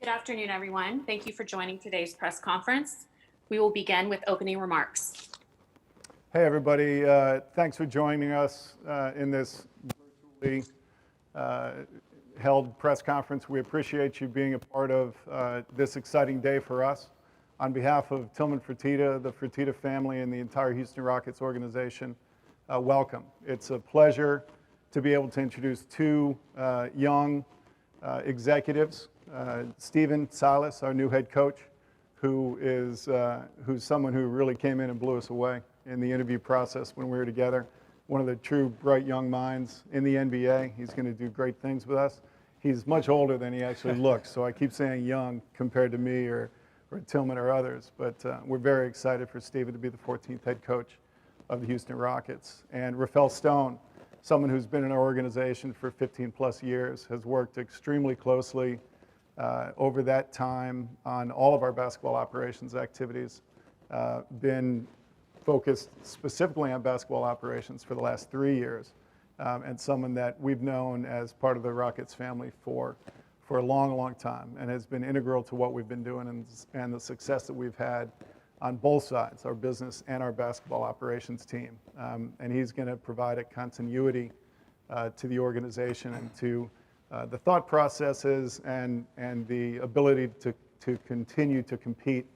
Good afternoon, everyone. Thank you for joining today's press conference. We will begin with opening remarks. Hey, everybody. Thanks for joining us in this virtually held press conference. We appreciate you being a part of this exciting day for us. On behalf of 𝗖𝗓𝗡𝗘𝗖𝗧, the 𝗪𝗓𝗓𝗓 family, and the entire Houston Rockets organization, welcome. It's a pleasure to be able to introduce two young executives, Silas, our new head coach, who's someone who really came in and blew us away in the interview process when we were together. One of the true bright young minds in the NBA. He's going to do great things with us. He's much older than he actually looks, so I keep saying young compared to me or 𝗖𝗓𝗡𝗧𝗧 or others. But we're very excited for Steven to be the 14th head coach of the Houston Rockets. And 𝗪𝗓𝗪, someone who's been in our organization for 15 plus years, has worked extremely closely over that time on all of our basketball operations activities, been focused specifically on basketball operations for the last 3 years, and someone that we've known as part of the Rockets family for a long, long time, and has been integral to what we've been doing and the success that we've had on both sides, our business and our basketball operations team. And he's going to provide a continuity to the organization and to the thought processes and the ability to continue to compete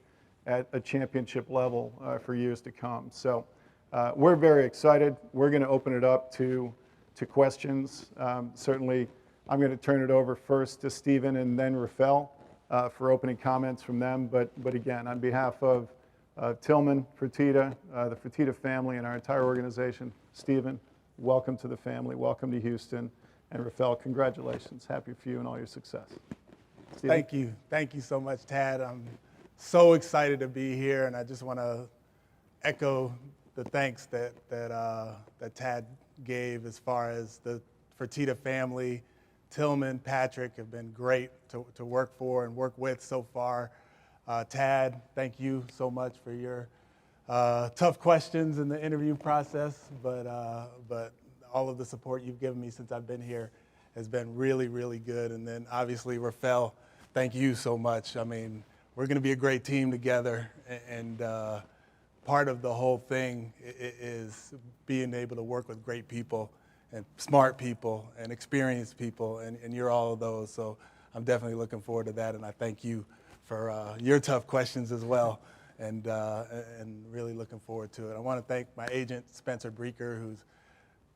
at a championship level for years to come. So we're very excited. We're going to open it up to questions. Certainly, I'm going to turn it over first to Steven and then 𝗪𝗓𝗪 for opening comments from them. But again, on behalf of 𝗖𝗓𝗪𝗓𝗪, the 𝗪𝗓𝗓𝗓𝗓 family, and our entire organization, Steven, welcome to the family. Welcome to Houston. And 𝗪𝗓𝗪, congratulations. Happy for you and all your success. Steven? Thank you. Thank you so much, Tad. I'm so excited to be here, and I just want to echo the thanks that Tad gave as far as the 𝗪𝗓𝗪𝗓𝗓 family. Tillman, Patrick have been great to work for and work with so far. Tad, thank you so much for your tough questions in the interview process, but all of the support you've given me since I've been here has been really, really good. And then obviously 𝗪𝗪𝗪𝗪, thank you so much. I mean, we're going to be a great team together, and part of the whole thing is being able to work with great people and smart people and experienced people, and you're all of those. So I'm definitely looking forward to that, and I thank you for your tough questions as well, and really looking forward to it. I want to thank my agent, Spencer Breaker, who's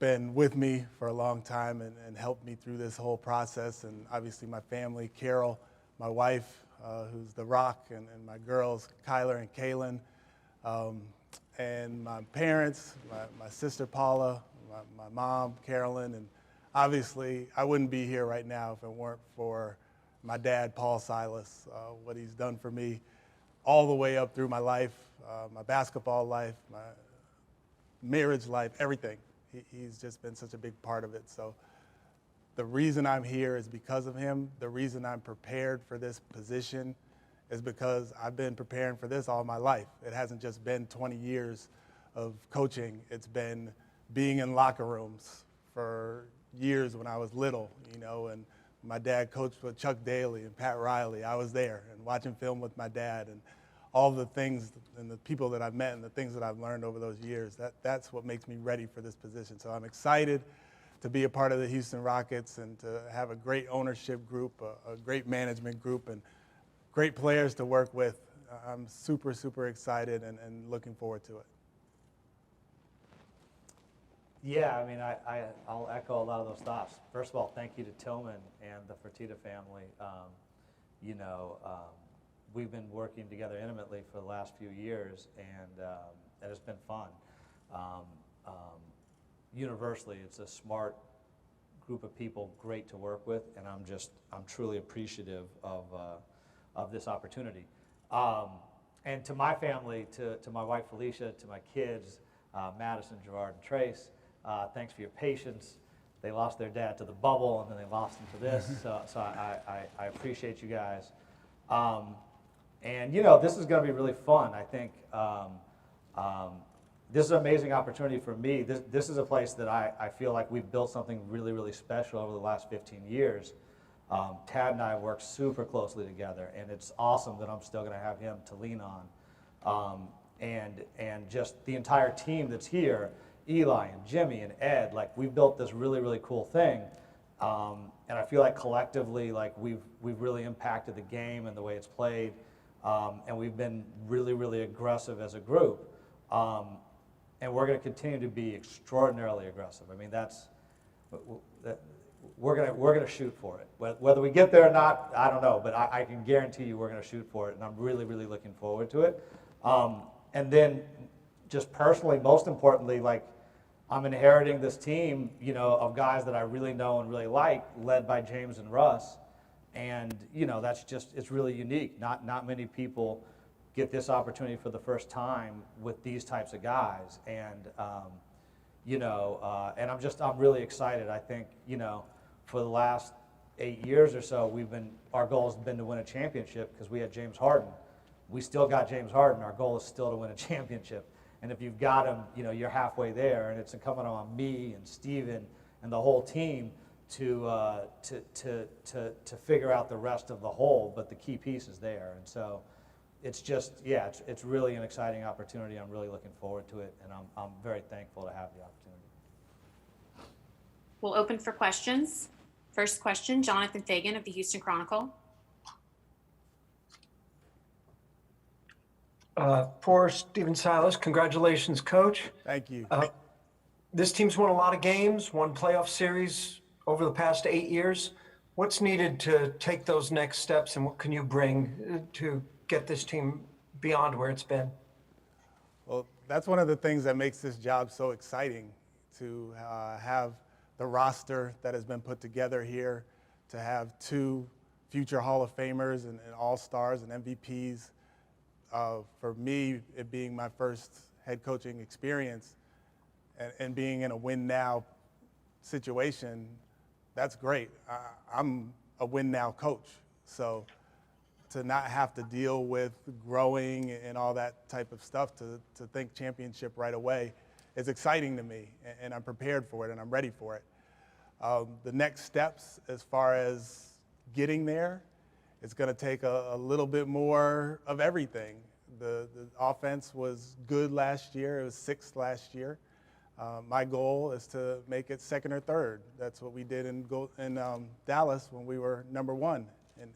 been with me for a long time and helped me through this whole process, and obviously my family, Carol, my wife, who's the rock, and my girls, Kyler and Kaylin, and my parents, my sister Paula, my mom, Carolyn, and obviously I wouldn't be here right now if it weren't for my dad, Paul Silas, what he's done for me all the way up through my life, my basketball life, my marriage life, everything. He's just been such a big part of it. So the reason I'm here is because of him. The reason I'm prepared for this position is because I've been preparing for this all my life. It hasn't just been 20 years of coaching. It's been being in locker rooms for years when I was little, and my dad coached with Chuck Daly and Pat Riley. I was there and watching film with my dad, and all the things and the people that I've met and the things that I've learned over those years, that's what makes me ready for this position. So I'm excited to be a part of the Houston Rockets and to have a great ownership group, a great management group, and great players to work with. I'm super, super excited and looking forward to it. Yeah, I mean, I'll echo a lot of those thoughts. First of all, thank you to Tillman and the 𝗪𝗓𝗪𝗓𝗓 family. We've been working together intimately for the last few years, and it's been fun. Universally, it's a smart group of people, great to work with, and I'm truly appreciative of this opportunity. And to my family, to my wife Felicia, to my kids, Madison, Gerard, and Trace, thanks for your patience. They lost their dad to the bubble, and then they lost him to this, so I appreciate you guys. And this is going to be really fun. I think this is an amazing opportunity for me. This is a place that I feel like we've built something really, really special over the last 15 years. Tad and I work super closely together, and it's awesome that I'm still going to have him to lean on. And just the entire team that's here, Eli and Jimmy and Ed, like we've built this really, really cool thing. And I feel like collectively, like we've really impacted the game and the way it's played. And we've been really, really aggressive as a group. And we're going to continue to be extraordinarily aggressive. I mean, we're going to shoot for it. Whether we get there or not, I don't know, but I can guarantee you we're going to shoot for it, and I'm really, really looking forward to it. And then just personally, most importantly, like I'm inheriting this team, you know, of guys that I really know and really like, led by James and Russ. And, you know, that's just, it's really unique. Not many people get this opportunity for the first time with these types of guys. And, you know, and I'm really excited. I think, you know, for the last 8 years or so, our goal has been to win a championship because we had James Harden. We still got James Harden. Our goal is still to win a championship. And if you've got him, you know, you're halfway there. And it's incumbent on me and Steven and the whole team to figure out the rest of the whole. But the key piece is there. And so it's just, yeah, it's really an exciting opportunity. I'm really looking forward to it. And I'm very thankful to have the opportunity. We'll open for questions. First question, Jonathan Fagan of the Houston Chronicle. Poor Stephen Silas, congratulations, Coach. Thank you. This team's won a lot of games, won playoff series over the past 8 years. What's needed to take those next steps, and what can you bring to get this team beyond where it's been? Well, that's one of the things that makes this job so exciting, to have the roster that has been put together here, to have 2 future Hall of Famers and All-Stars and MVPs. For me, it being my first head coaching experience and being in a win-now situation, that's great. I'm a win-now coach. So to not have to deal with growing and all that type of stuff, to think championship right away is exciting to me, and I'm prepared for it, and I'm ready for it. The next steps as far as getting there, it's going to take a little bit more of everything. The offense was good last year. It was 6th last year. My goal is to make it 2nd or 3rd. That's what we did in Dallas when we were number 1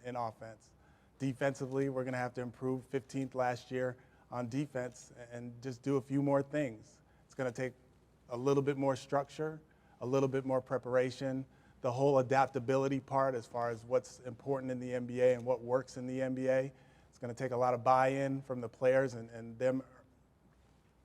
in offense. Defensively, we're going to have to improve 15th last year on defense and just do a few more things. It's going to take a little bit more structure, a little bit more preparation, the whole adaptability part as far as what's important in the NBA and what works in the NBA. It's going to take a lot of buy-in from the players and them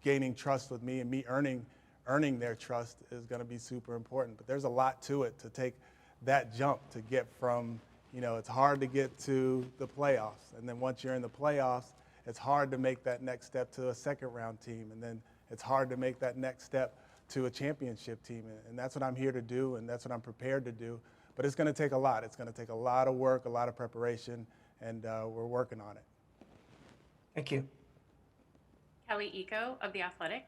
gaining trust with me, and me earning their trust is going to be super important. But there's a lot to it to take that jump to get from, you know, it's hard to get to the playoffs. And then once you're in the playoffs, it's hard to make that next step to a 2nd-round team. And then it's hard to make that next step to a championship team. And that's what I'm here to do, and that's what I'm prepared to do. But it's going to take a lot. It's going to take a lot of work, a lot of preparation, and we're working on it. Thank you. 𝗖𝗢𝗡𝗚𝗚 of The Athletic.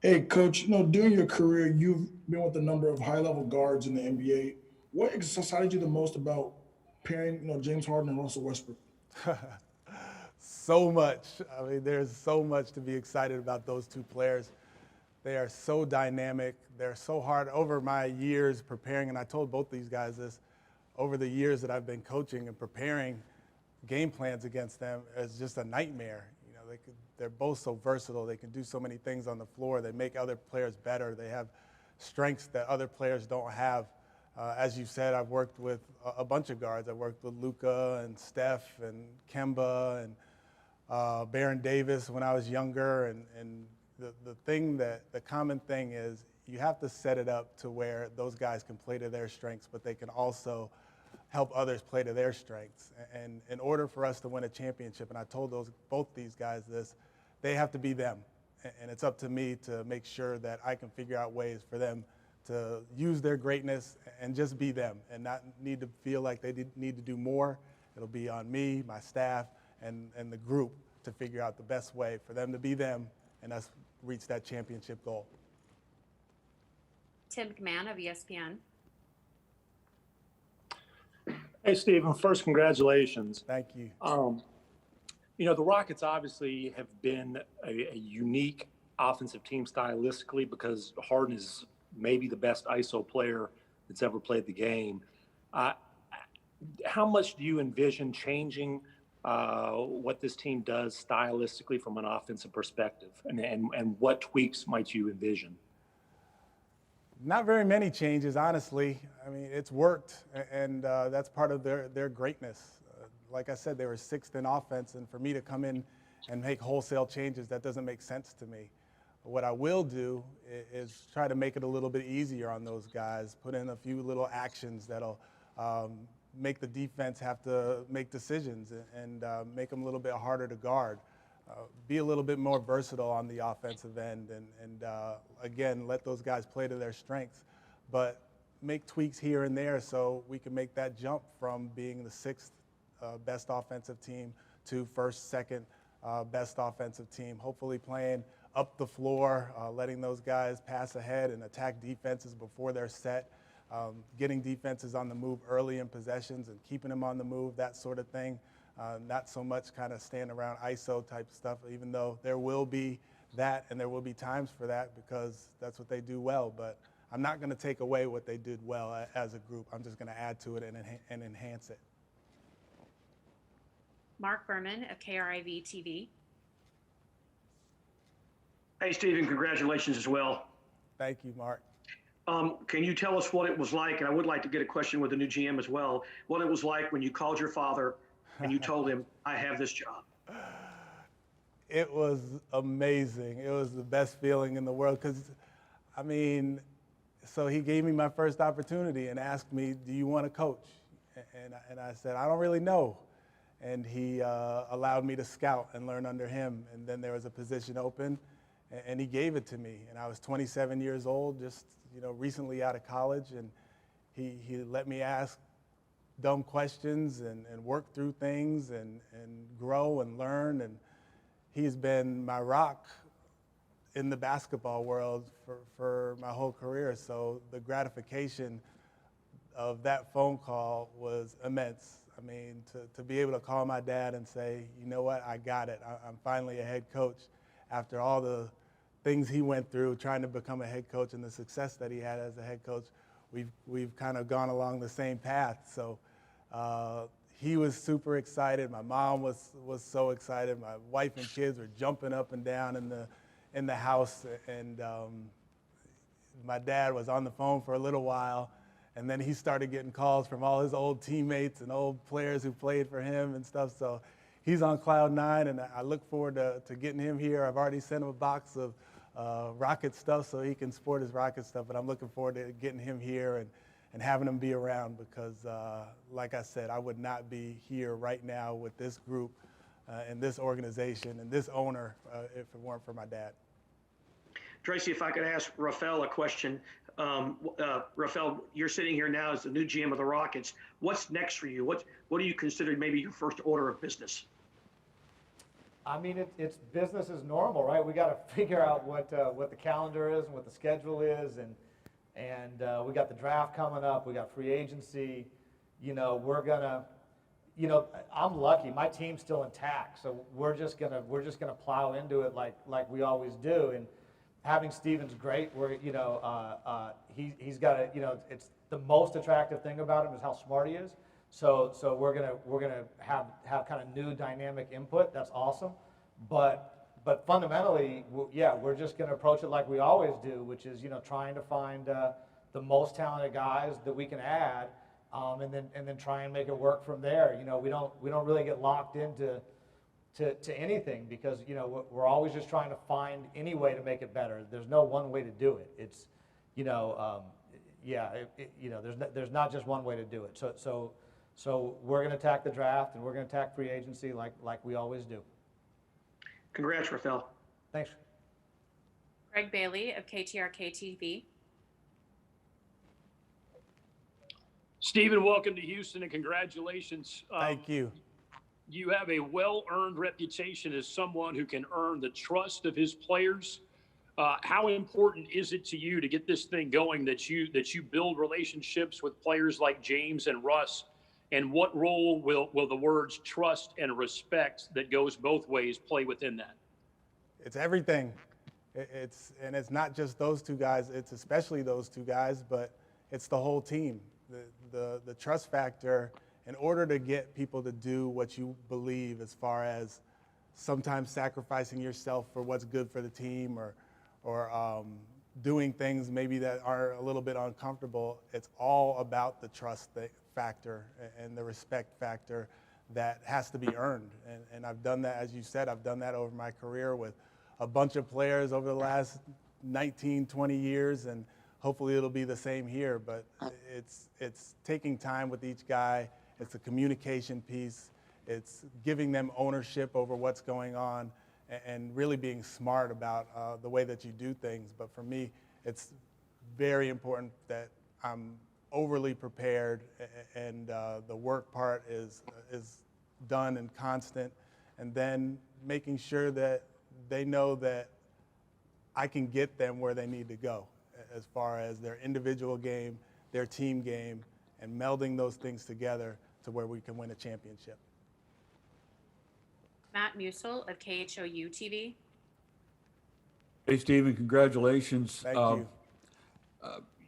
Hey, Coach, you know, during your career, you've been with a number of high-level guards in the NBA. What excited you the most about pairing, you know, James Harden and Russell Westbrook? So much. I mean, there's so much to be excited about those 2 players. They are so dynamic. They're so hard. Over my years preparing, and I told both these guys this, over the years that I've been coaching and preparing game plans against them, is just a nightmare. You know, they're both so versatile. They can do so many things on the floor. They make other players better. They have strengths that other players don't have. As you said, I've worked with a bunch of guards. I've worked with Luka and Steph and Kemba and Baron Davis when I was younger. And the common thing is you have to set it up to where those guys can play to their strengths, but they can also help others play to their strengths. And in order for us to win a championship, and I told both these guys this, they have to be them. And it's up to me to make sure that I can figure out ways for them to use their greatness and just be them and not need to feel like they need to do more. It'll be on me, my staff, and the group to figure out the best way for them to be them and us reach that championship goal. Tim McMahon of ESPN. Hey, Stephen, first, congratulations. Thank you. The Rockets obviously have been a unique offensive team stylistically because Harden is maybe the best ISO player that's ever played the game. How much do you envision changing what this team does stylistically from an offensive perspective? And what tweaks might you envision? Not very many changes, honestly. I mean, it's worked, and that's part of their greatness. Like I said, they were sixth in offense, and for me to come in and make wholesale changes, that doesn't make sense to me. What I will do is try to make it a little bit easier on those guys, put in a few little actions that'll make the defense have to make decisions and make them a little bit harder to guard. Be a little bit more versatile on the offensive end and again, let those guys play to their strengths, but make tweaks here and there so we can make that jump from being the sixth best offensive team to first, second best offensive team. Hopefully playing up the floor, letting those guys pass ahead and attack defenses before they're set, getting defenses on the move early in possessions and keeping them on the move, that sort of thing. Not so much kind of stand around ISO type stuff, even though there will be that and there will be times for that because that's what they do well. But I'm not going to take away what they did well as a group. I'm just going to add to it and enhance it. Mark Berman of KRIV TV. Hey, Stephen, congratulations as well. Thank you, Mark. Can you tell us what it was like, and I would like to get a question with the new GM as well, what it was like when you called your father and you told him, I have this job? It was amazing. It was the best feeling in the world because, I mean, so he gave me my first opportunity and asked me, do you want to coach? And I said, I don't really know. And he allowed me to scout and learn under him. And then there was a position open, and he gave it to me. And I was 27 years old, just recently out of college, and he let me ask dumb questions and work through things and grow and learn. And he's been my rock in the basketball world for my whole career. So the gratification of that phone call was immense. I mean, to be able to call my dad and say, you know what, I got it. I'm finally a head coach after all the things he went through trying to become a head coach and the success that he had as a head coach. We've kind of gone along the same path. So he was super excited. My mom was so excited. My wife and kids were jumping up and down in the house. And my dad was on the phone for a little while. And then he started getting calls from all his old teammates and old players who played for him and stuff. So he's on cloud nine, and I look forward to getting him here. I've already sent him a box of Rocket stuff so he can sport his Rocket stuff. But I'm looking forward to getting him here and having him be around because, like I said, I would not be here right now with this group and this organization and this owner if it weren't for my dad. Tracy, if I could ask Rafael a question. Rafael, you're sitting here now as the new GM of the Rockets. What's next for you? What do you consider maybe your first order of business? I mean, it's business as normal, right? We got to figure out what the calendar is and what the schedule is, and we got the draft coming up. We got free agency. We're gonna. I'm lucky. My team's still intact, so we're just gonna plow into it like we always do. And having Steven's great. He's got it's the most attractive thing about him is how smart he is. So we're gonna have kind of new dynamic input. That's awesome. But fundamentally, we're just gonna approach it like we always do, which is trying to find the most talented guys that we can add, and then try and make it work from there. We don't really get locked into anything because we're always just trying to find any way to make it better. There's no one way to do it. It's there's not just one way to do it. So we're going to attack the draft and we're going to attack free agency like we always do. Congrats, Rafael. Thanks. Greg Bailey of KTRK TV. Stephen, welcome to Houston and congratulations. Thank you. You have a well-earned reputation as someone who can earn the trust of his players. How important is it to you to get this thing going that you build relationships with players like James and Russ And what role will the words trust and respect that goes both ways play within that? It's everything. It's not just those two guys. It's especially those two guys, but it's the whole team. The trust factor. In order to get people to do what you believe, as far as sometimes sacrificing yourself for what's good for the team, or doing things maybe that are a little bit uncomfortable, it's all about the trust factor and the respect factor that has to be earned. And I've done that, as you said, I've done that over my career with a bunch of players over the last 19, 20 years, and hopefully it'll be the same here. But it's taking time with each guy. It's a communication piece. It's giving them ownership over what's going on, and really being smart about the way that you do things. But for me, it's very important that I'm overly prepared, and the work part is done and constant, and then making sure that they know that I can get them where they need to go as far as their individual game, their team game, and melding those things together to where we can win a championship. 𝗪𝗜𝗧𝗛 of KHOU TV. Hey, Stephen, congratulations. Thank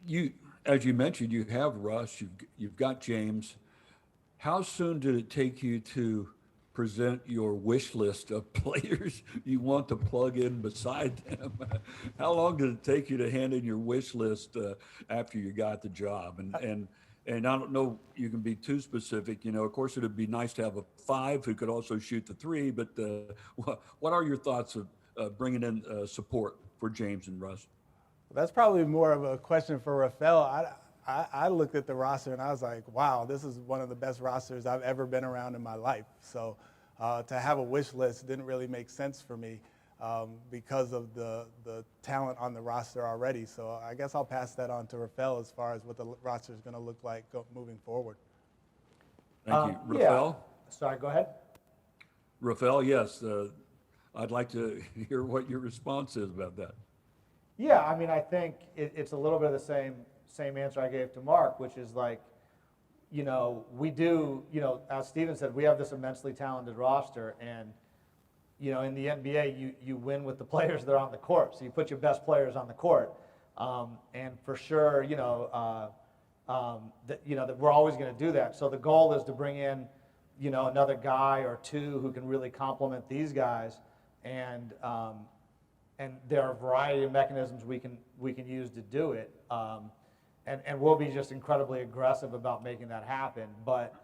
you. As you mentioned, you have Russ, you've got James. How soon did it take you to present your wish list of players you want to plug in beside them? How long did it take you to hand in your wish list after you got the job? And I don't know, you can be too specific. You know, of course, it'd be nice to have a 5 who could also shoot the 3, but what are your thoughts of bringing in support for James and Russ? That's probably more of a question for Rafael. I looked at the roster and I was like, wow, this is one of the best rosters I've ever been around in my life. So to have a wish list didn't really make sense for me because of the talent on the roster already. So I guess I'll pass that on to Rafael as far as what the roster is going to look like moving forward. Thank you. Rafael? Yeah. Sorry, go ahead. Rafael, yes. I'd like to hear what your response is about that. Yeah, I mean, I think it's a little bit of the same answer I gave to Mark, which is like, you know, we do, you know, as Steven said, we have this immensely talented roster, and, you know, in the NBA, you win with the players that are on the court. So you put your best players on the court, and for sure, that we're always going to do that. So the goal is to bring in, you know, another guy or two who can really complement these guys, and there are a variety of mechanisms we can use to do it. And we'll be just incredibly aggressive about making that happen. But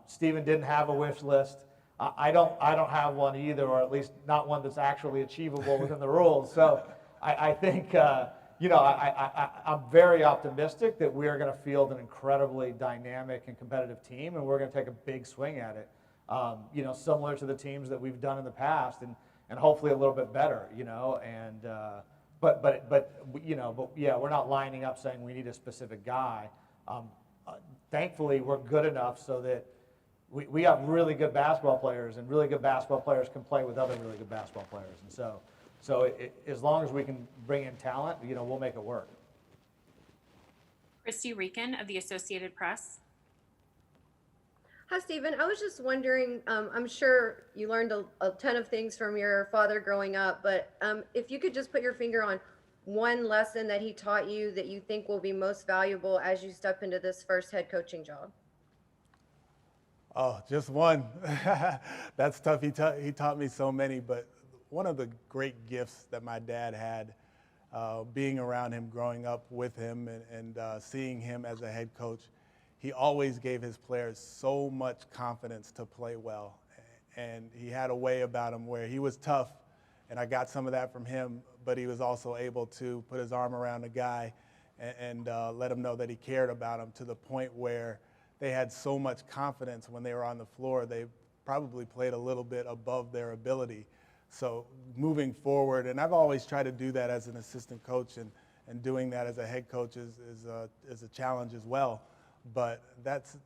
Steven didn't have a wish list. I don't have one either, or at least not one that's actually achievable within the rules. So I think I'm very optimistic that we are going to field an incredibly dynamic and competitive team, and we're going to take a big swing at it. Similar to the teams that we've done in the past, and hopefully a little bit better. But yeah, we're not lining up saying we need a specific guy. Thankfully, we're good enough so that we have really good basketball players, and really good basketball players can play with other really good basketball players. And so as long as we can bring in talent, we'll make it work. Christy Rican of the Associated Press. Hi, Stephen. I was just wondering, I'm sure you learned a ton of things from your father growing up, but if you could just put your finger on one lesson that he taught you that you think will be most valuable as you step into this first head coaching job. Oh, just one. That's tough. He taught me so many, but one of the great gifts that my dad had, being around him, growing up with him, and seeing him as a head coach, he always gave his players so much confidence to play well. And he had a way about him where he was tough, and I got some of that from him, but he was also able to put his arm around a guy and let him know that he cared about him, to the point where they had so much confidence when they were on the floor, they probably played a little bit above their ability. So moving forward, and I've always tried to do that as an assistant coach, and doing that as a head coach is a challenge as well. But that's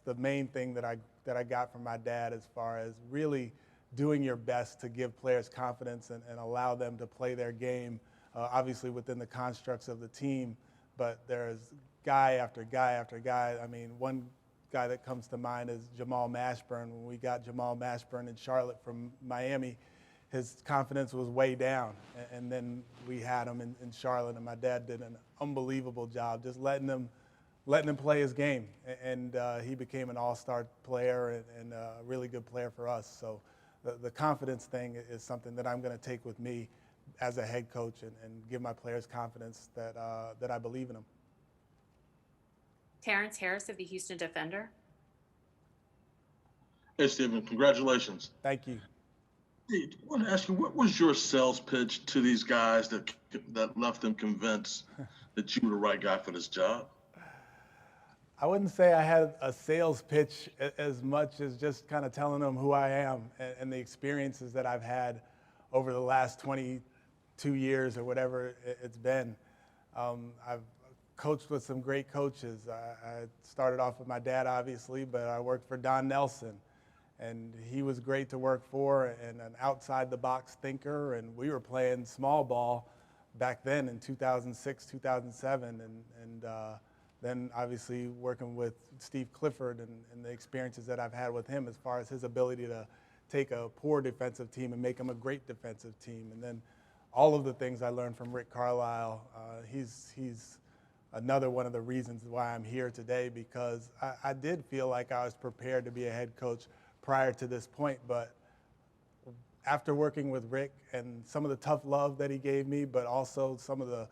the main thing that I got from my dad, as far as really doing your best to give players confidence and allow them to play their game, obviously within the constructs of the team. But there's guy after guy after guy. I mean, one guy that comes to mind is Jamal Mashburn. When we got Jamal Mashburn in Charlotte from Miami, his confidence was way down. And then we had him in Charlotte, and my dad did an unbelievable job just letting him play his game. And he became an all-star player and a really good player for us. So the confidence thing is something that I'm going to take with me as a head coach and give my players confidence that I believe in them. Terrence Harris of the Houston Defender. Hey, Stephen, congratulations. Thank you. Hey, I want to ask you, what was your sales pitch to these guys that left them convinced that you were the right guy for this job? I wouldn't say I had a sales pitch as much as just kind of telling them who I am and the experiences that I've had over the last 22 years or whatever it's been. I've coached with some great coaches. I started off with my dad, obviously, but I worked for Don Nelson, and he was great to work for and an outside-the-box thinker, and we were playing small ball back then in 2006, 2007, and then obviously working with Steve Clifford and the experiences that I've had with him as far as his ability to take a poor defensive team and make them a great defensive team. And then all of the things I learned from Rick Carlisle, he's another one of the reasons why I'm here today, because I did feel like I was prepared to be a head coach prior to this point. But after working with Rick and some of the tough love that he gave me, but also some of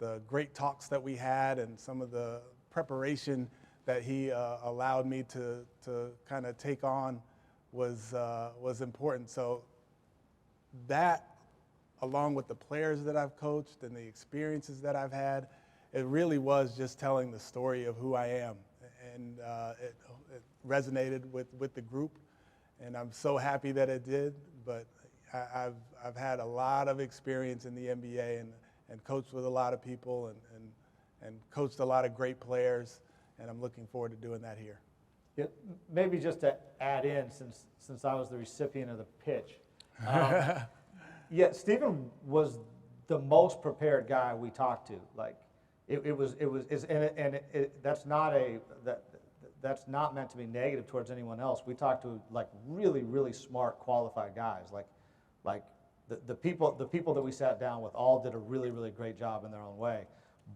the great talks that we had and some of the preparation that he allowed me to kind of take on was important. So that, along with the players that I've coached and the experiences that I've had, it really was just telling the story of who I am. And it resonated with the group, and I'm so happy that it did. But I've had a lot of experience in the NBA and coached with a lot of people and coached a lot of great players, and I'm looking forward to doing that here. Yeah, maybe just to add in, since I was the recipient of the pitch. Yeah, Stephen was the most prepared guy we talked to. Like, that's not meant to be negative towards anyone else. We talked to like really, really smart, qualified guys. Like the people that we sat down with all did a really, really great job in their own way.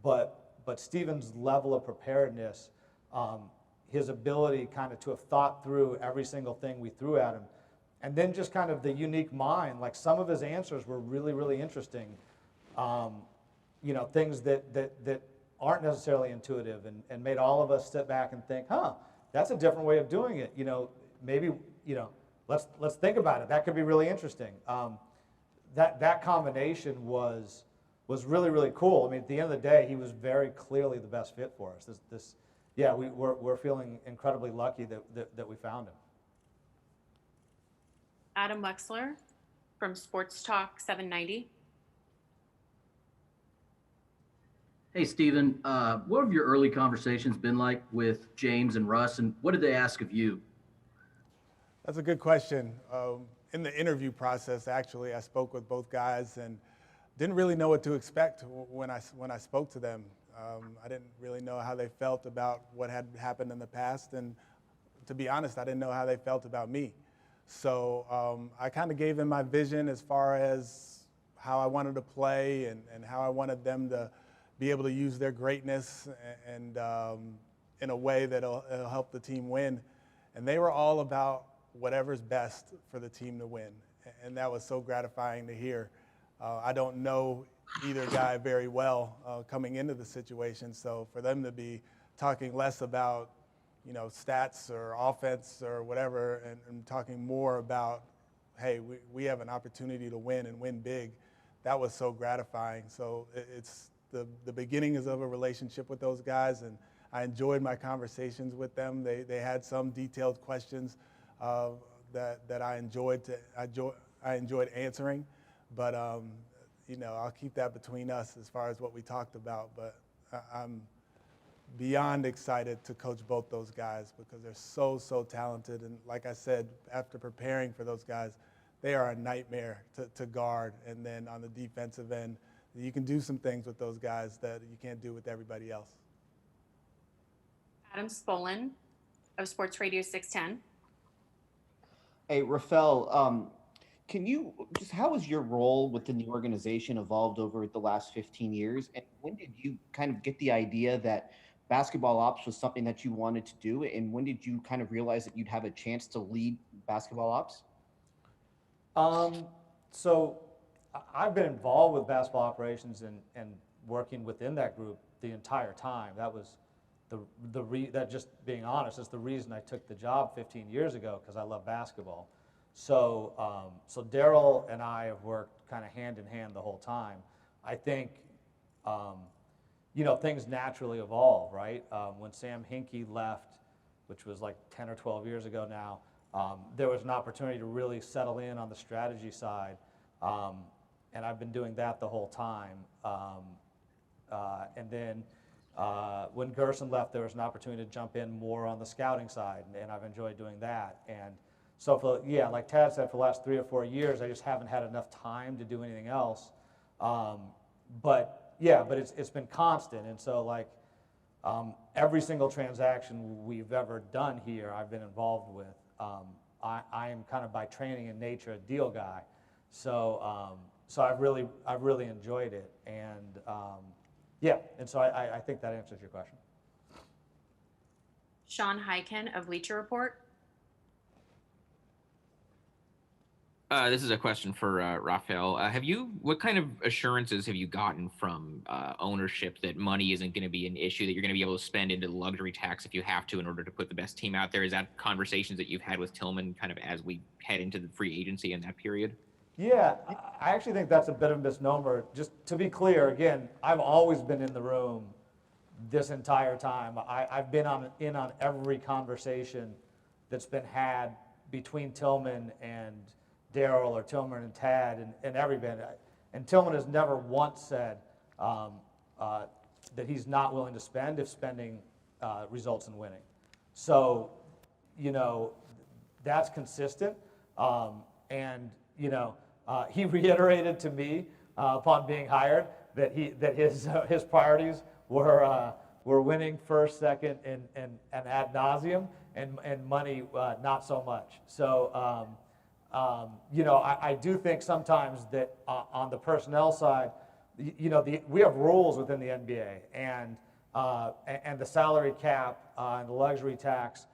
But Stephen's level of preparedness, his ability kind of to have thought through every single thing we threw at him, and then just kind of the unique mind. Like, some of his answers were really, really interesting. You know, things that aren't necessarily intuitive, and made all of us sit back and think, that's a different way of doing it. You know, maybe, you know, let's think about it. That could be really interesting. That combination was really, really cool. I mean, at the end of the day, he was very clearly the best fit for us. We're feeling incredibly lucky that we found him. Adam Wexler from Sports Talk 790. Hey, Stephen, what have your early conversations been like with James and Russ, and what did they ask of you? That's a good question. In the interview process, actually, I spoke with both guys and didn't really know what to expect when I spoke to them. I didn't really know how they felt about what had happened in the past, and to be honest, I didn't know how they felt about me. So I kind of gave them my vision as far as how I wanted to play and how I wanted them to be able to use their greatness and in a way that'll help the team win. And they were all about whatever's best for the team to win. And that was so gratifying to hear. I don't know either guy very well coming into the situation, so for them to be talking less about, you know, stats or offense or whatever, and talking more about, hey, we have an opportunity to win and win big, that was so gratifying. So it's the beginnings of a relationship with those guys, and I enjoyed my conversations with them. They had some detailed questions that I enjoyed answering, but you know, I'll keep that between us as far as what we talked about. But I'm beyond excited to coach both those guys because they're so talented, and like I said, after preparing for those guys, they are a nightmare to guard. And then on the defensive end, you can do some things with those guys that you can't do with everybody else. Adam Spolin of Sports Radio 610. Hey, Rafael, how has your role within the organization evolved over the last 15 years? And when did you kind of get the idea that basketball ops was something that you wanted to do? And when did you kind of realize that you'd have a chance to lead basketball ops? So I've been involved with basketball operations and working within that group the entire time. That was just being honest, is the reason I took the job 15 years ago, because I love basketball. So Daryl and I have worked kind of hand in hand the whole time. I think, things naturally evolve, right? When Sam Hinkie left, which was like 10 or 12 years ago now, there was an opportunity to really settle in on the strategy side. And I've been doing that the whole time. And then when Gerson left, there was an opportunity to jump in more on the scouting side, and I've enjoyed doing that. And so, like Tad said, for the last 3 or 4 years, I just haven't had enough time to do anything else. But it's been constant. And so, every single transaction we've ever done here, I've been involved with. I am kind of by training and nature a deal guy, so I've really enjoyed it, and and so I think that answers your question. Sean Hyken of Bleacher Report. This is a question for Rafael. What kind of assurances have you gotten from ownership that money isn't going to be an issue, that you're going to be able to spend into the luxury tax if you have to in order to put the best team out there? Is that conversations that you've had with Tillman kind of as we head into the free agency in that period? Yeah, I actually think that's a bit of a misnomer. Just to be clear, again, I've always been in the room this entire time. I've been in on every conversation that's been had between Tillman and Daryl, or Tillman and Tad, and everybody. And Tillman has never once said that he's not willing to spend if spending results in winning. So, that's consistent. He reiterated to me upon being hired that his priorities were winning first, second, and ad nauseum, and money not so much. So. I do think sometimes that on the personnel side, we have rules within the NBA, and the salary cap and the luxury tax.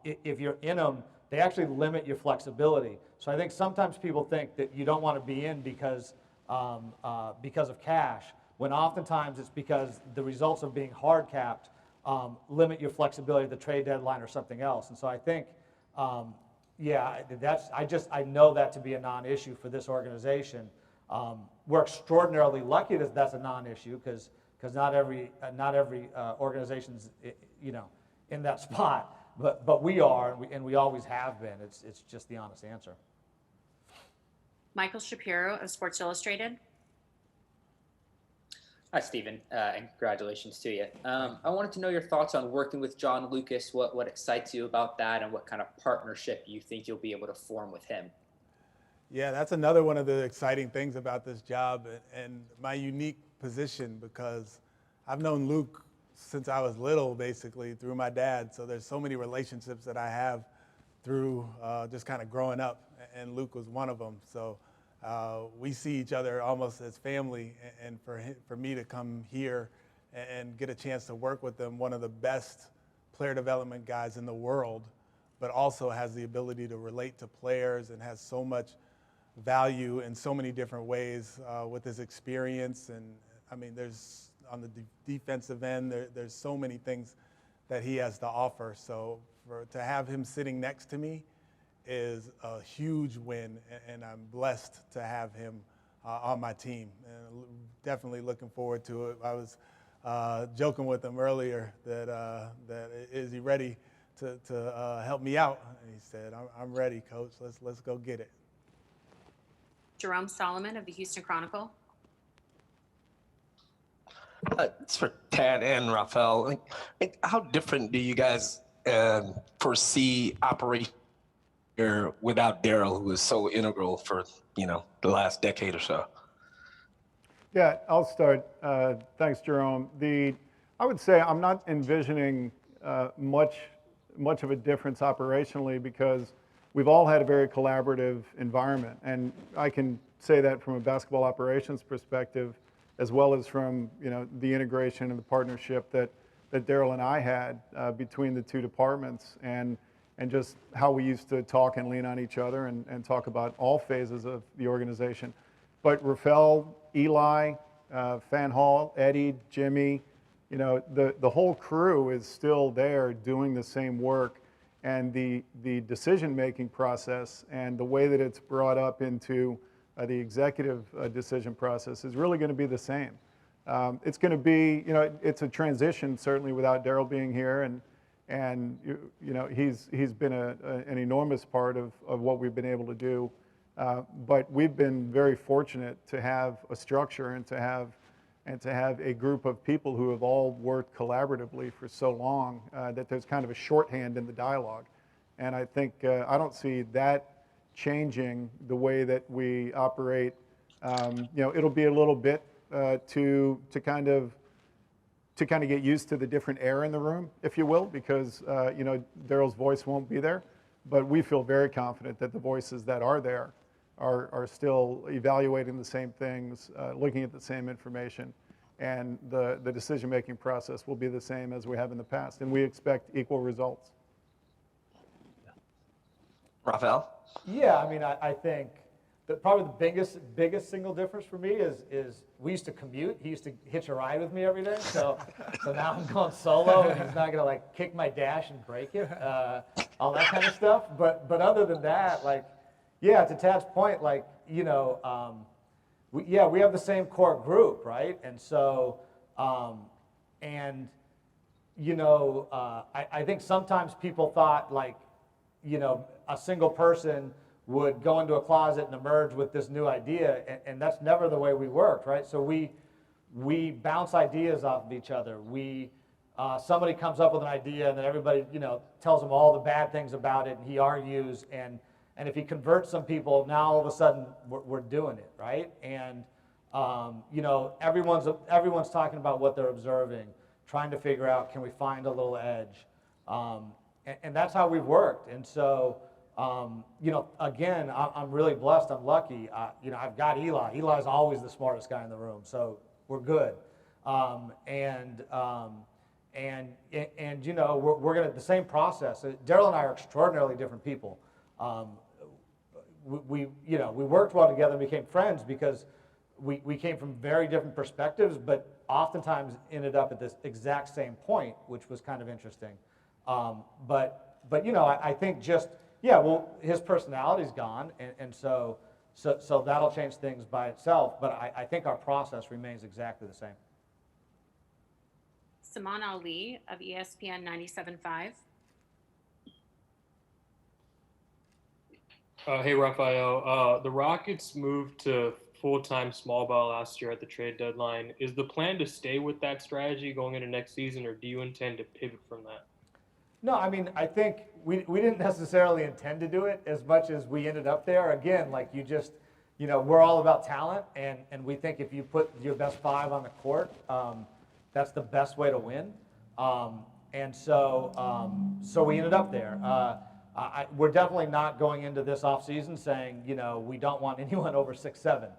If you're in them, they actually limit your flexibility. So I think sometimes people think that you don't want to be in because of cash, when oftentimes it's because the results of being hard capped limit your flexibility at the trade deadline or something else. And so I think. I know that to be a non-issue for this organization. We're extraordinarily lucky that that's a non-issue, because not every organization's in that spot, but we are, and we always have been. It's just the honest answer. Michael Shapiro of Sports Illustrated. Hi, Stephen, and congratulations to you. I wanted to know your thoughts on working with John Lucas, what excites you about that, and what kind of partnership you think you'll be able to form with him. Yeah, that's another one of the exciting things about this job and my unique position, because I've known Luke since I was little, basically, through my dad. So there's so many relationships that I have through just kind of growing up, and Luke was one of them. So we see each other almost as family, and for me to come here and get a chance to work with them, one of the best player development guys in the world, but also has the ability to relate to players and has so much value in so many different ways with his experience. And I mean, there's on the defensive end, there's so many things that he has to offer. So to have him sitting next to me is a huge win, and I'm blessed to have him on my team, and definitely looking forward to it. I was joking with him earlier that is he ready to help me out? And he said, I'm ready, Coach. Let's go get it. Jerome Solomon of the Houston Chronicle. It's for Tad and Rafael. How different do you guys foresee operation here without Daryl, who is so integral for the last decade or so? Yeah, I'll start. Thanks, Jerome. I would say I'm not envisioning much much of a difference operationally because we've all had a very collaborative environment. And I can say that from a basketball operations perspective, as well as from the integration and the partnership that Daryl and I had between the two departments, and just how we used to talk and lean on each other and talk about all phases of the organization. But Rafael, Eli, Fan Hall, Eddie, Jimmy, the whole crew is still there doing the same work, and the decision-making process and the way that it's brought up into the executive decision process is really going to be the same. It's going to be, it's a transition certainly without Daryl being here, and he's been an enormous part of what we've been able to do. But we've been very fortunate to have a structure and to have a group of people who have all worked collaboratively for so long that there's kind of a shorthand in the dialogue. And I think I don't see that changing the way that we operate. It'll be a little bit to kind of get used to the different air in the room, if you will, because Daryl's voice won't be there. But we feel very confident that the voices that are there are still evaluating the same things, looking at the same information, and the decision-making process will be the same as we have in the past, and we expect equal results. Rafael? Yeah, I mean, I think that probably the biggest single difference for me is we used to commute. He used to hitch a ride with me every day. So now I'm going solo, and he's not gonna like kick my dash and break it, all that kind of stuff. But other than that, like, yeah, to Tad's point, like, we have the same core group, right? And so, I think sometimes people thought like, a single person would go into a closet and emerge with this new idea, and that's never the way we worked, right? So we bounce ideas off of each other. Somebody comes up with an idea, and then everybody, tells him all the bad things about it, and he argues, and if he converts some people, now all of a sudden we're doing it, right? And everyone's talking about what they're observing, trying to figure out, can we find a little edge? And that's how we've worked. And so, again, I'm really blessed. I'm lucky. I've got Eli. Eli's always the smartest guy in the room, so we're good. We're gonna the same process. Daryl and I are extraordinarily different people. We worked well together and became friends because we came from very different perspectives, but oftentimes ended up at this exact same point, which was kind of interesting. I think just, his personality's gone, and so that'll change things by itself, but I think our process remains exactly the same. Saman Ali of ESPN 97.5. Hey, Rafael. The Rockets moved to full-time small ball last year at the trade deadline. Is the plan to stay with that strategy going into next season, or do you intend to pivot from that? No, I mean, I think we didn't necessarily intend to do it as much as we ended up there. Again, like we're all about talent, and we think if you put your best five on the court, that's the best way to win. So we ended up there. We're definitely not going into this offseason saying, we don't want anyone over 6'7".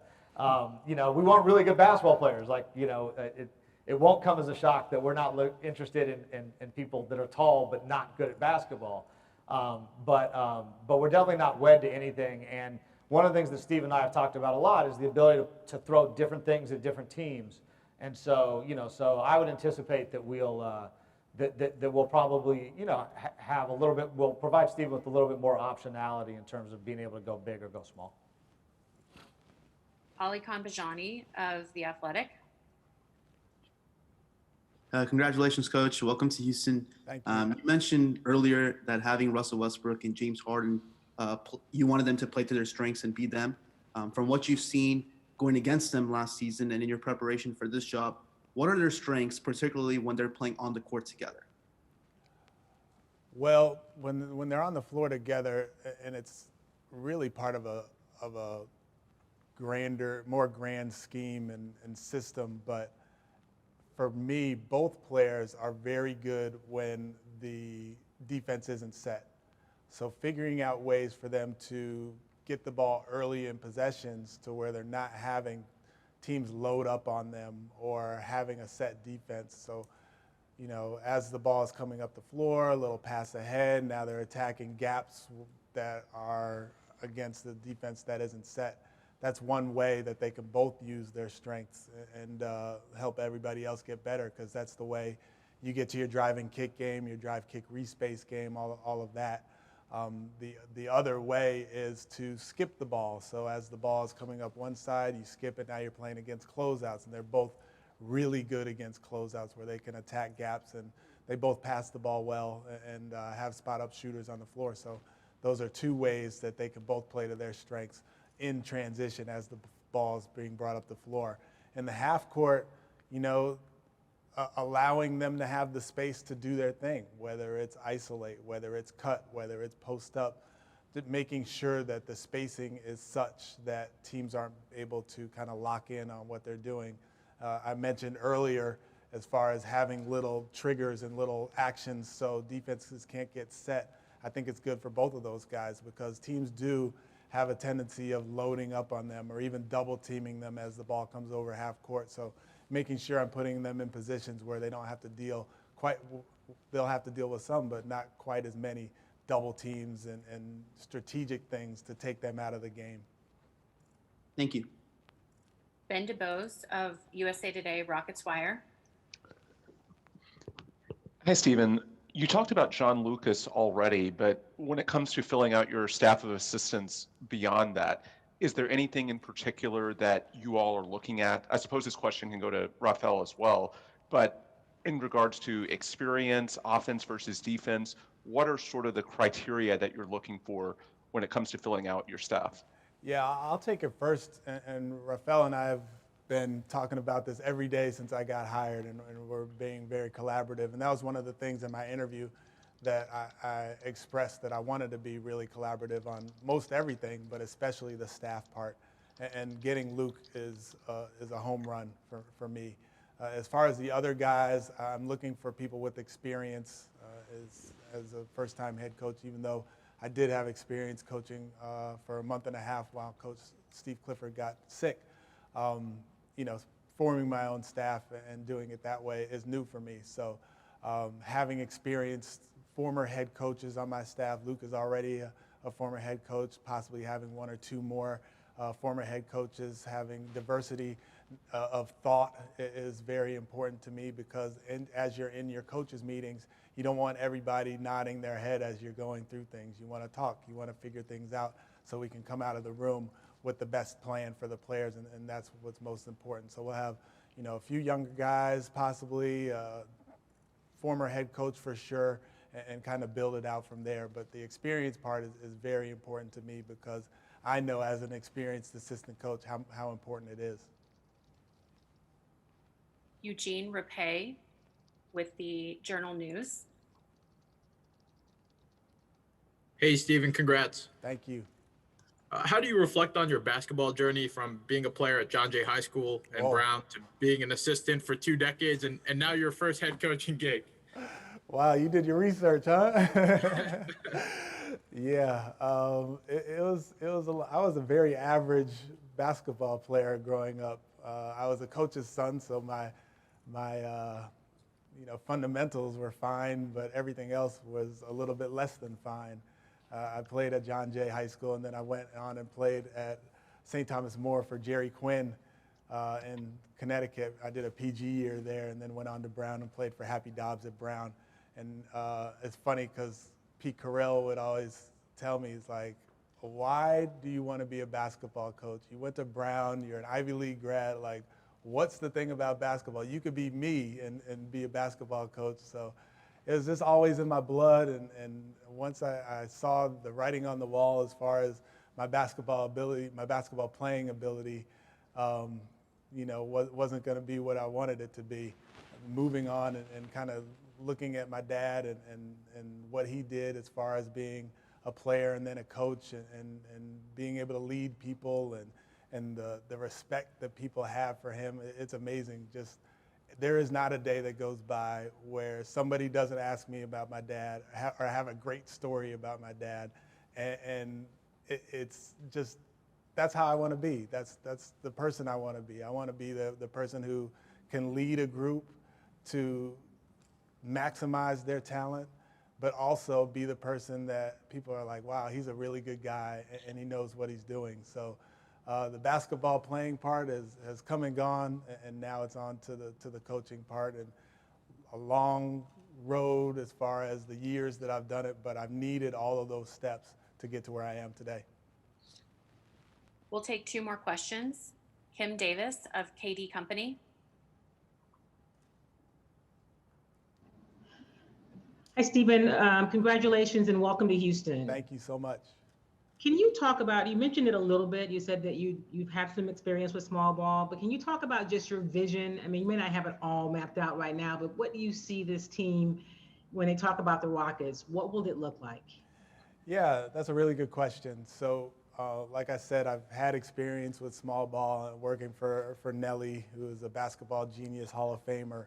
We want really good basketball players. Like, it won't come as a shock that we're not interested in people that are tall but not good at basketball. But we're definitely not wed to anything. And one of the things that Steve and I have talked about a lot is the ability to throw different things at different teams. And so, so I would anticipate that we'll probably, have a little bit. We'll provide Steve with a little bit more optionality in terms of being able to go big or go small. Ali Khan-Bajani of The Athletic. Congratulations, Coach. Welcome to Houston. Thank you. You mentioned earlier that having Russell Westbrook and James Harden, you wanted them to play to their strengths and be them. From what you've seen going against them last season and in your preparation for this job, what are their strengths, particularly when they're playing on the court together? Well, when they're on the floor together, and it's really part of a grander, more grand scheme and system, but for me, both players are very good when the defense isn't set. So figuring out ways for them to get the ball early in possessions to where they're not having teams load up on them or having a set defense. So, you know, as the ball is coming up the floor, a little pass ahead, now they're attacking gaps that are against the defense that isn't set. That's one way that they can both use their strengths and help everybody else get better, because that's the way you get to your drive and kick game, your drive, kick, respace game, all of that. The other way is to skip the ball. So as the ball is coming up one side, you skip it, now you're playing against closeouts, and they're both really good against closeouts where they can attack gaps, and they both pass the ball well and have spot-up shooters on the floor. So those are two ways that they can both play to their strengths in transition as the ball is being brought up the floor. In the half court, you know, allowing them to have the space to do their thing, whether it's isolate, whether it's cut, whether it's post up, making sure that the spacing is such that teams aren't able to kind of lock in on what they're doing. I mentioned earlier as far as having little triggers and little actions so defenses can't get set. I think it's good for both of those guys, because teams do have a tendency of loading up on them or even double teaming them as the ball comes over half court. So making sure I'm putting them in positions where they don't have to deal they'll have to deal with some, but not quite as many double teams and strategic things to take them out of the game. Thank you. Ben DuBose of USA Today Rockets Wire. Hi, Stephen. You talked about John Lucas already, but when it comes to filling out your staff of assistants beyond that, is there anything in particular that you all are looking at? I suppose this question can go to Rafael as well, but in regards to experience, offense versus defense, what are sort of the criteria that you're looking for when it comes to filling out your staff? Yeah, I'll take it first. And Rafael and I have been talking about this every day since I got hired, and we're being very collaborative. And that was one of the things in my interview that I expressed, that I wanted to be really collaborative on most everything, but especially the staff part. And getting Luke is a home run for me. As far as the other guys, I'm looking for people with experience as a first-time head coach, even though I did have experience coaching for a month and a half while Coach Steve Clifford got sick. You know, forming my own staff and doing it that way is new for me. So having experienced former head coaches on my staff, Luke is already a former head coach, possibly having one or two more former head coaches, having diversity of thought is very important to me, because as you're in your coaches meetings, you don't want everybody nodding their head as you're going through things. You want to talk, you want to figure things out so we can come out of the room with the best plan for the players, and that's what's most important. So we'll have, you know, a few younger guys, possibly former head coach for sure, and kind of build it out from there. But the experience part is very important to me, because I know as an experienced assistant coach how important it is. Eugene Rapay with the Journal News. Hey, Stephen, congrats. Thank you. How do you reflect on your basketball journey from being a player at John Jay High School and Brown to being an assistant for 2 decades and now your first head coaching gig? Wow, you did your research, huh? Yeah, I was a very average basketball player growing up. I was a coach's son, so my fundamentals were fine, but everything else was a little bit less than fine. I played at John Jay High School, and then I went on and played at St. Thomas More for Jerry Quinn in Connecticut. I did a PG year there, and then went on to Brown and played for Happy Dobbs at Brown. And it's funny because Pete Carell would always tell me, he's like, why do you want to be a basketball coach? You went to Brown, you're an Ivy League grad, like, what's the thing about basketball? You could be me and be a basketball coach. So it was just always in my blood, and once I saw the writing on the wall as far as my basketball ability, my basketball playing ability, wasn't going to be what I wanted it to be. Moving on and kind of looking at my dad and what he did as far as being a player and then a coach and being able to lead people and the respect that people have for him, it's amazing. Just there is not a day that goes by where somebody doesn't ask me about my dad or have a great story about my dad. And it's just, that's how I want to be. That's the person I want to be. I want to be the person who can lead a group to maximize their talent, but also be the person that people are like, wow, he's a really good guy and he knows what he's doing. So the basketball playing part has come and gone, and now it's on to the coaching part, and a long road as far as the years that I've done it, but I've needed all of those steps to get to where I am today. We'll take 2 more questions. Kim Davis of KD Company. Hi, Stephen. Congratulations and welcome to Houston. Thank you so much. Can you talk about, you mentioned it a little bit, you said that you've had some experience with small ball, but can you talk about just your vision? I mean, you may not have it all mapped out right now, but what do you see this team, when they talk about the Rockets, what will it look like? Yeah, that's a really good question. So like I said, I've had experience with small ball, working for 𝗪𝗓𝗧𝗛, who is a basketball genius, Hall of Famer,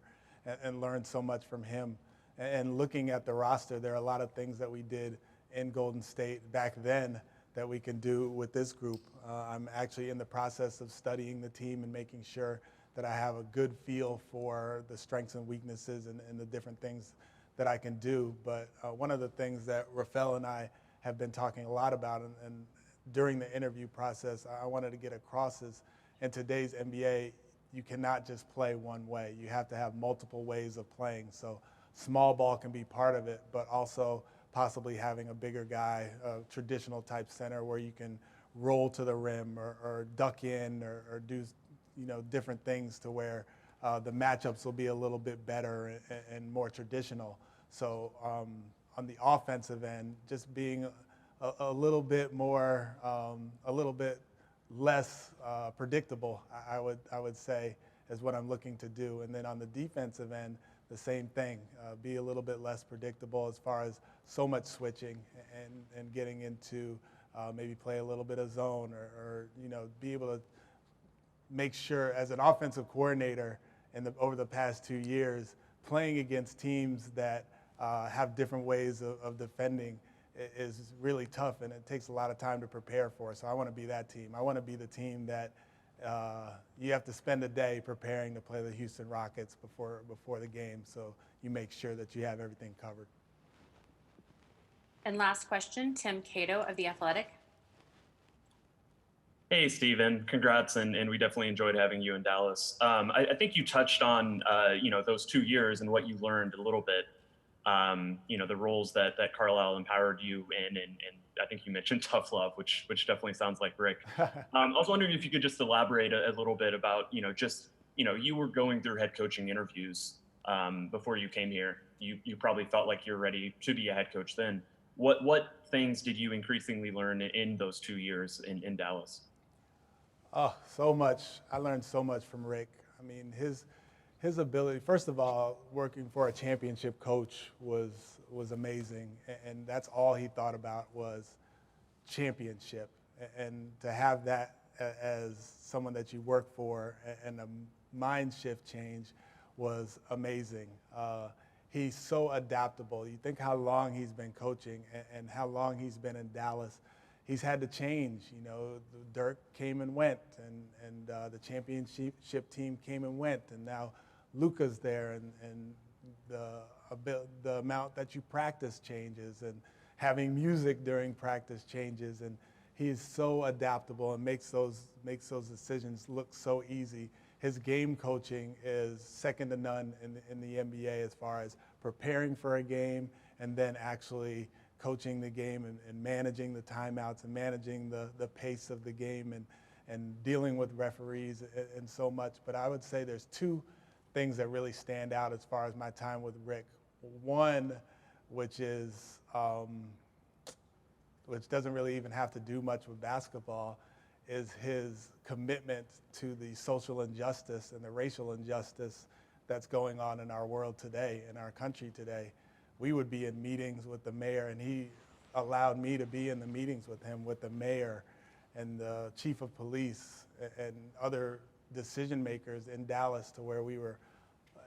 and learned so much from him. And looking at the roster, there are a lot of things that we did in Golden State back then that we can do with this group. I'm actually in the process of studying the team and making sure that I have a good feel for the strengths and weaknesses and the different things that I can do. But one of the things that Rafael and I have been talking a lot about, and during the interview process, I wanted to get across is, in today's NBA, you cannot just play one way. You have to have multiple ways of playing. So small ball can be part of it, but also possibly having a bigger guy, a traditional type center where you can roll to the rim or duck in or do, different things to where the matchups will be a little bit better and more traditional. So on the offensive end, just being a little bit more, a little bit less predictable, I would say, is what I'm looking to do. And then on the defensive end, the same thing, be a little bit less predictable as far as so much switching and getting into maybe play a little bit of zone or be able to make sure, as an offensive coordinator over the past 2 years, playing against teams that have different ways of defending is really tough, and it takes a lot of time to prepare for. So I want to be that team. I want to be the team that you have to spend a day preparing to play the Houston Rockets before the game, so you make sure that you have everything covered. And last question, Tim Cato of The Athletic. Hey, Stephen, congrats, and we definitely enjoyed having you in Dallas. I think you touched on, those 2 years and what you learned a little bit, the roles that Carlisle empowered you in, and I think you mentioned tough love, which definitely sounds like Rick. I was wondering if you could just elaborate a little bit about, you were going through head coaching interviews before you came here. You probably felt like you're ready to be a head coach then. What things did you increasingly learn in those 2 years in Dallas? Oh, so much. I learned so much from Rick. I mean, his ability, first of all, working for a championship coach was amazing. And that's all he thought about was championship. And to have that as someone that you work for and a mind shift change was amazing. He's so adaptable. You think how long he's been coaching and how long he's been in Dallas. He's had to change. Dirk came and went, and the championship team came and went, and now Luka's there, and the amount that you practice changes, and having music during practice changes, and he is so adaptable and makes those decisions look so easy. His game coaching is second to none in the NBA as far as preparing for a game and then actually coaching the game and managing the timeouts and managing the pace of the game and dealing with referees and so much. But I would say there's 2 things that really stand out as far as my time with Rick. One, which is which doesn't really even have to do much with basketball, is his commitment to the social injustice and the racial injustice that's going on in our world today, in our country today. We would be in meetings with the mayor, and he allowed me to be in the meetings with him, with the mayor and the chief of police and other decision makers in Dallas, to where we were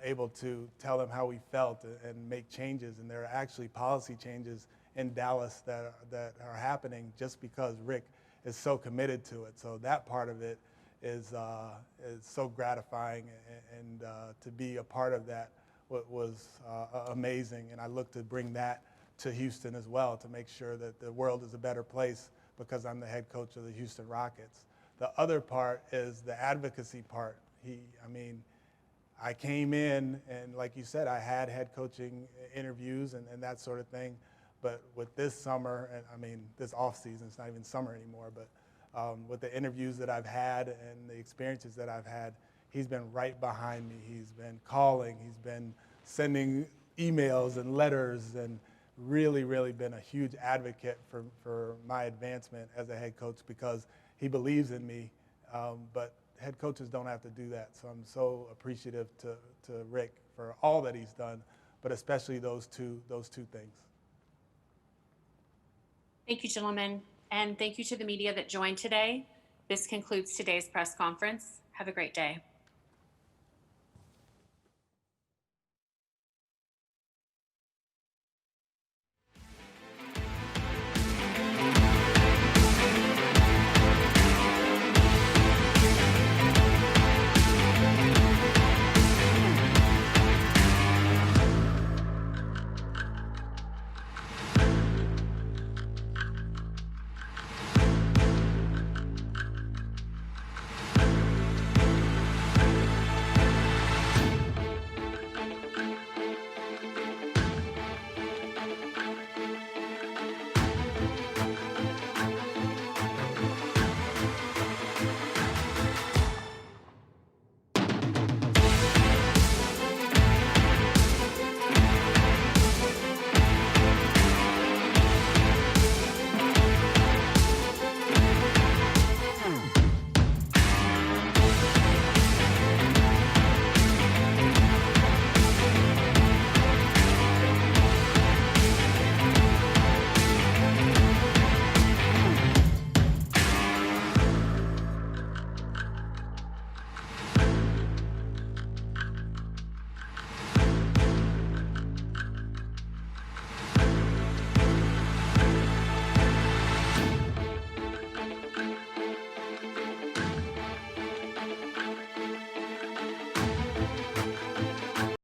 able to tell him how we felt and make changes. And there are actually policy changes in Dallas that are happening just because Rick is so committed to it. So that part of it is so gratifying, and to be a part of that was amazing. And I look to bring that to Houston as well, to make sure that the world is a better place because I'm the head coach of the Houston Rockets. The other part is the advocacy part. I came in, and like you said, I had head coaching interviews and that sort of thing. But with this summer, and this off season, it's not even summer anymore, but with the interviews that I've had and the experiences that I've had, he's been right behind me. He's been calling, he's been sending emails and letters, and really, really been a huge advocate for my advancement as a head coach because he believes in me. But head coaches don't have to do that. So I'm so appreciative to Rick for all that he's done, but especially those two things. Thank you, gentlemen, and thank you to the media that joined today. This concludes today's press conference. Have a great day.